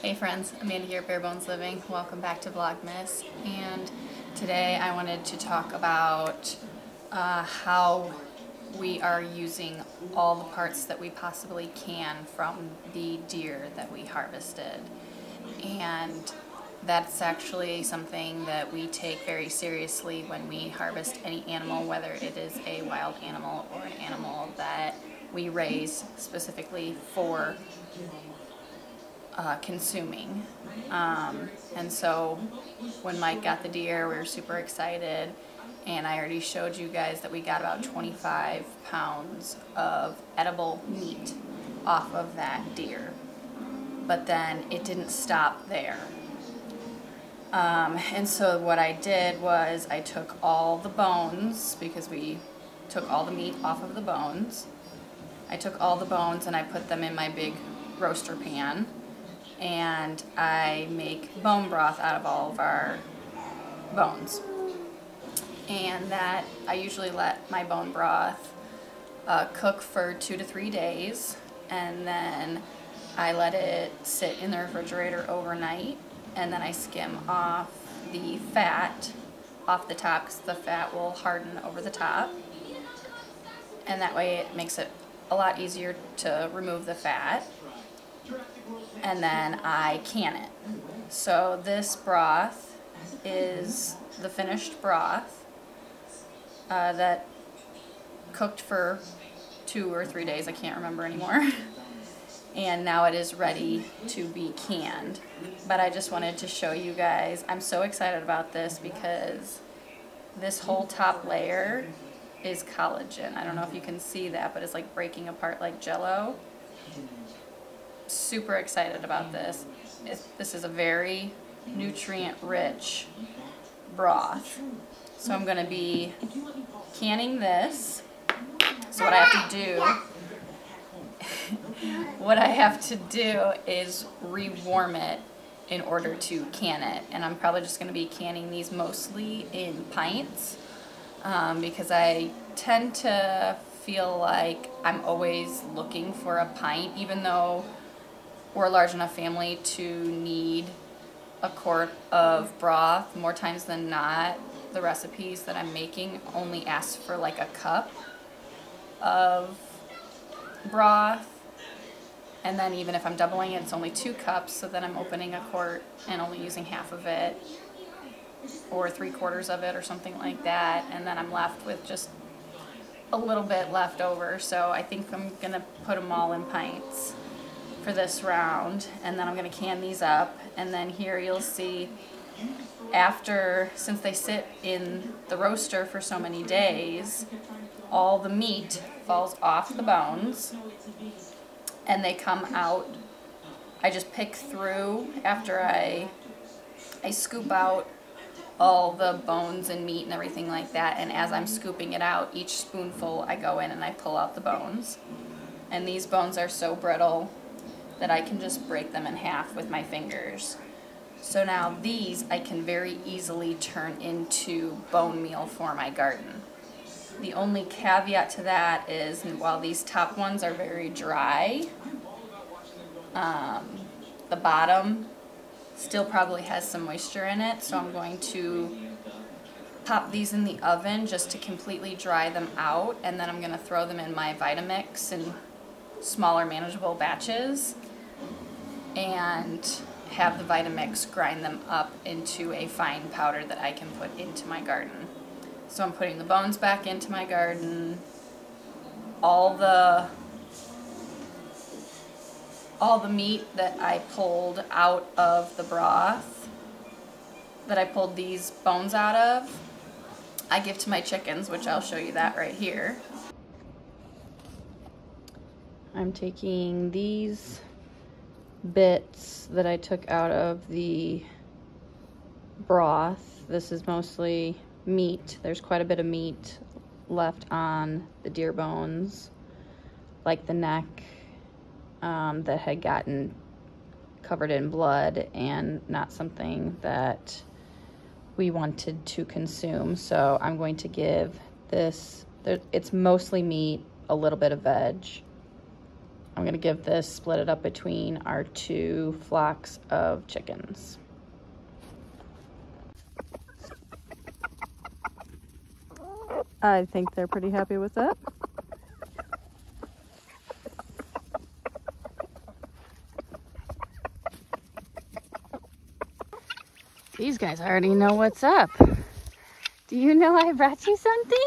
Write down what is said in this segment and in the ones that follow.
Hey friends, Amanda here, Bare Bones Living. Welcome back to Vlogmas. And today I wanted to talk about how we are using all the parts that we possibly can from the deer that we harvested. And that's actually something that we take very seriously when we harvest any animal, whether it is a wild animal or an animal that we raise specifically for consuming. And so when Mike got the deer, we were super excited, and I already showed you guys that we got about 25 pounds of edible meat off of that deer. But then it didn't stop there. And so what I did was I took all the bones, because we took all the meat off of the bones. I took all the bones and I put them in my big roaster pan, and I make bone broth out of all of our bones. And that I usually let my bone broth cook for 2 to 3 days, and then I let it sit in the refrigerator overnight, and then I skim off the fat off the top, because the fat will harden over the top, and that way it makes it a lot easier to remove the fat. And then I can it. So this broth is the finished broth that cooked for 2 or 3 days, I can't remember anymore. And now it is ready to be canned. But I just wanted to show you guys, I'm so excited about this because this whole top layer is collagen. I don't know if you can see that, but it's like breaking apart like Jello. Super excited about this. This is a very nutrient-rich broth. So I'm going to be canning this. So what I have to do is rewarm it in order to can it. And I'm probably just going to be canning these mostly in pints, because I tend to feel like I'm always looking for a pint, even though we're a large enough family to need a quart of broth. More times than not, the recipes that I'm making only ask for like a cup of broth. And then even if I'm doubling it, it's only 2 cups, so then I'm opening a quart and only using half of it, or 3/4 of it, or something like that. And then I'm left with just a little bit left over. So I think I'm gonna put them all in pints for this round, and then I'm going to can these up. And then here you'll see, since they sit in the roaster for so many days, all the meat falls off the bones and they come out. I just pick through after I scoop out all the bones and meat and everything like that, and as I'm scooping it out, each spoonful I go in and I pull out the bones. And these bones are so brittle that I can just break them in half with my fingers. So now these I can very easily turn into bone meal for my garden. The only caveat to that is, while these top ones are very dry, the bottom still probably has some moisture in it, so I'm going to pop these in the oven just to completely dry them out, and then I'm going to throw them in my Vitamix in smaller manageable batches and have the Vitamix grind them up into a fine powder that I can put into my garden. So I'm putting the bones back into my garden. All the meat that I pulled out of the broth, that I pulled these bones out of, I give to my chickens, which I'll show you that right here. I'm taking these bits that I took out of the broth. This is mostly meat. There's quite a bit of meat left on the deer bones, like the neck that had gotten covered in blood and not something that we wanted to consume. So I'm going to give this, it's mostly meat, a little bit of veg. I'm gonna give this, split it up between our 2 flocks of chickens. I think they're pretty happy with that. These guys already know what's up. Do you know I brought you something?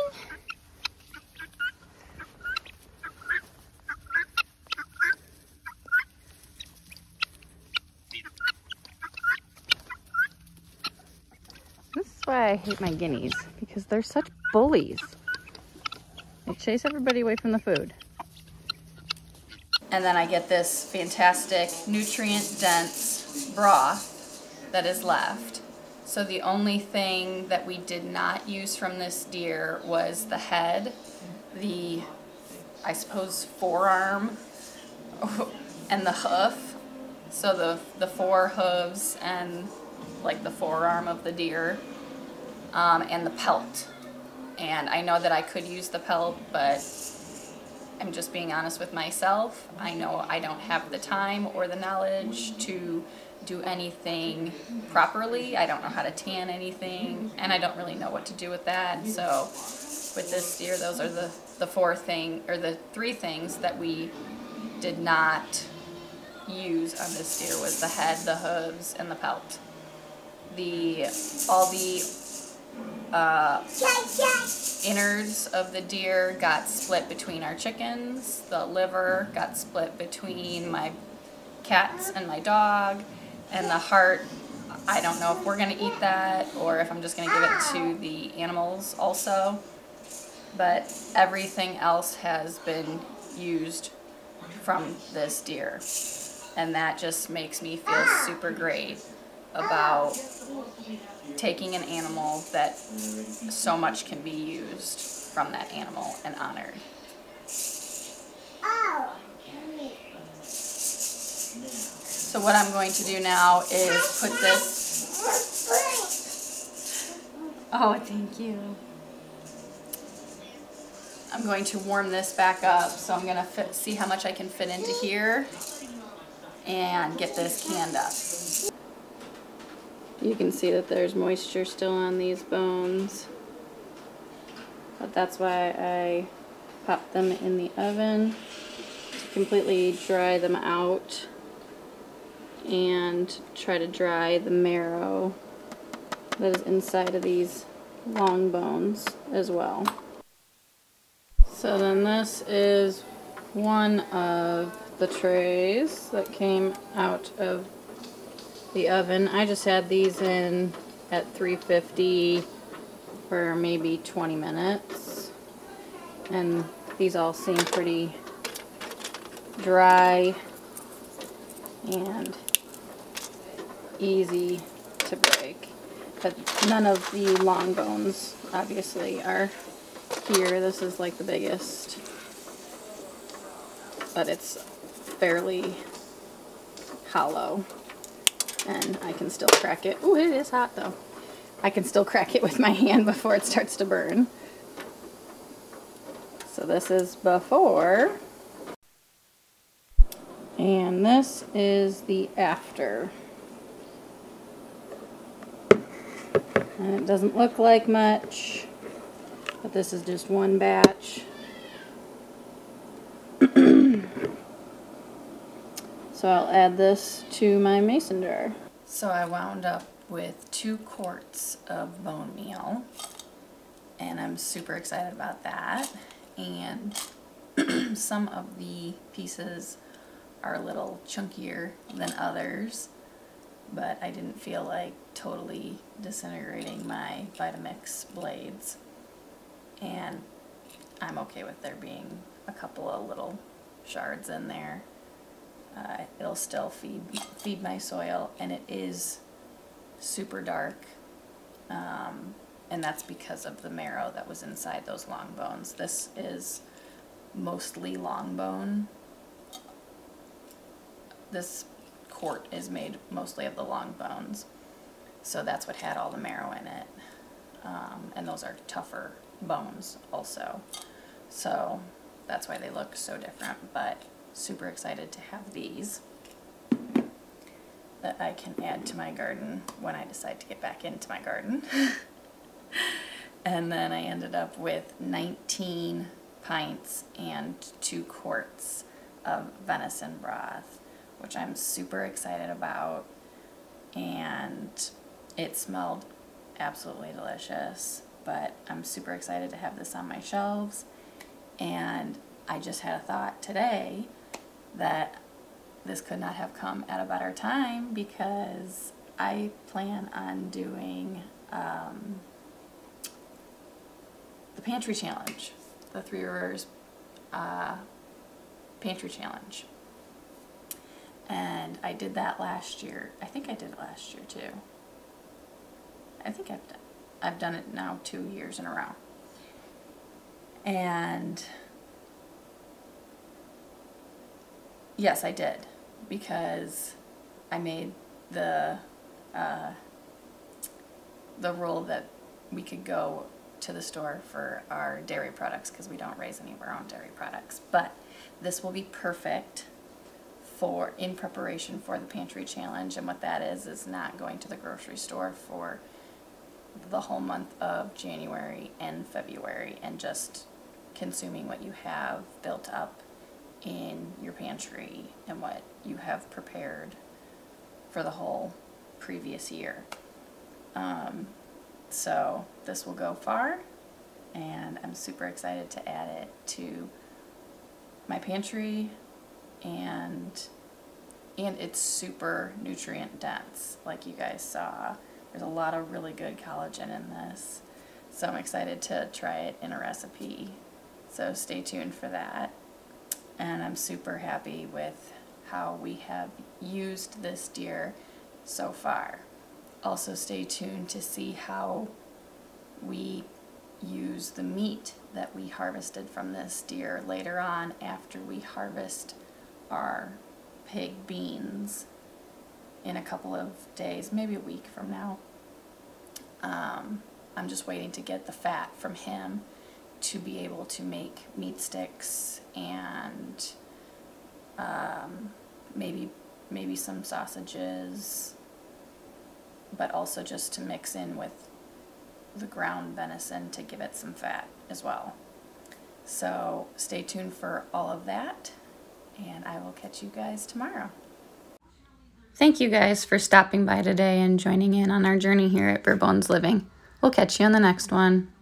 This is why I hate my guineas, because they're such bullies. They chase everybody away from the food. And then I get this fantastic nutrient-dense broth that is left. So the only thing that we did not use from this deer was the head, the, I suppose, forearm, and the hoof. So the 4 hooves and like the forearm of the deer, and the pelt. And I know that I could use the pelt, but I'm just being honest with myself. I know I don't have the time or the knowledge to do anything properly. I don't know how to tan anything, and I don't really know what to do with that. So with this deer, those are the 3 things that we did not use on this deer was the head, the hooves, and the pelt. All the innards of the deer got split between our chickens. The liver got split between my cats and my dog. And the heart, I don't know if we're going to eat that or if I'm just going to give it to the animals also. But everything else has been used from this deer. And that just makes me feel super great about taking an animal that so much can be used from that animal and honored. So what I'm going to do now is put this, oh thank you. I'm going to warm this back up, so I'm going to see how much I can fit into here and get this canned up. You can see that there's moisture still on these bones, but that's why I popped them in the oven to completely dry them out and try to dry the marrow that is inside of these long bones as well. So then this is one of the trays that came out of the oven. I just had these in at 350 for maybe 20 minutes, and these all seem pretty dry and easy to break, but none of the long bones obviously are here. This is like the biggest, but it's fairly hollow and I can still crack it. Ooh, it is hot though. I can still crack it with my hand before it starts to burn. So this is before, and this is the after. And it doesn't look like much, but this is just one batch. So I'll add this to my mason jar. So I wound up with 2 quarts of bone meal, and I'm super excited about that. And some of the pieces are a little chunkier than others, but I didn't feel like totally disintegrating my Vitamix blades, and I'm okay with there being a couple of little shards in there. It'll still feed my soil, and it is super dark, and that's because of the marrow that was inside those long bones. This is mostly long bone. This quart is made mostly of the long bones, so that's what had all the marrow in it, and those are tougher bones also, so that's why they look so different, but super excited to have these that I can add to my garden when I decide to get back into my garden. And then I ended up with 19 pints and 2 quarts of venison broth, which I'm super excited about, and it smelled absolutely delicious. But I'm super excited to have this on my shelves, and I just had a thought today that this could not have come at a better time, because I plan on doing the pantry challenge, the Three Rivers pantry challenge. And I did that last year. I think I did it last year too. I think I've done it now 2 years in a row. And yes, I did, because I made the rule that we could go to the store for our dairy products, because we don't raise any of our own dairy products. But this will be perfect for in preparation for the pantry challenge. And what that is not going to the grocery store for the whole month of January and February, and just consuming what you have built up in your pantry and what you have prepared for the whole previous year. So this will go far, and I'm super excited to add it to my pantry, and it's super nutrient dense, like you guys saw. There's a lot of really good collagen in this, so I'm excited to try it in a recipe. So stay tuned for that. And I'm super happy with how we have used this deer so far. Also stay tuned to see how we use the meat that we harvested from this deer later on, after we harvest our pig beans in a couple of days, maybe a week from now. I'm just waiting to get the fat from him to be able to make meat sticks and maybe some sausages, but also just to mix in with the ground venison to give it some fat as well. So stay tuned for all of that, and I will catch you guys tomorrow. Thank you guys for stopping by today and joining in on our journey here at Bare Bones Living. We'll catch you on the next one.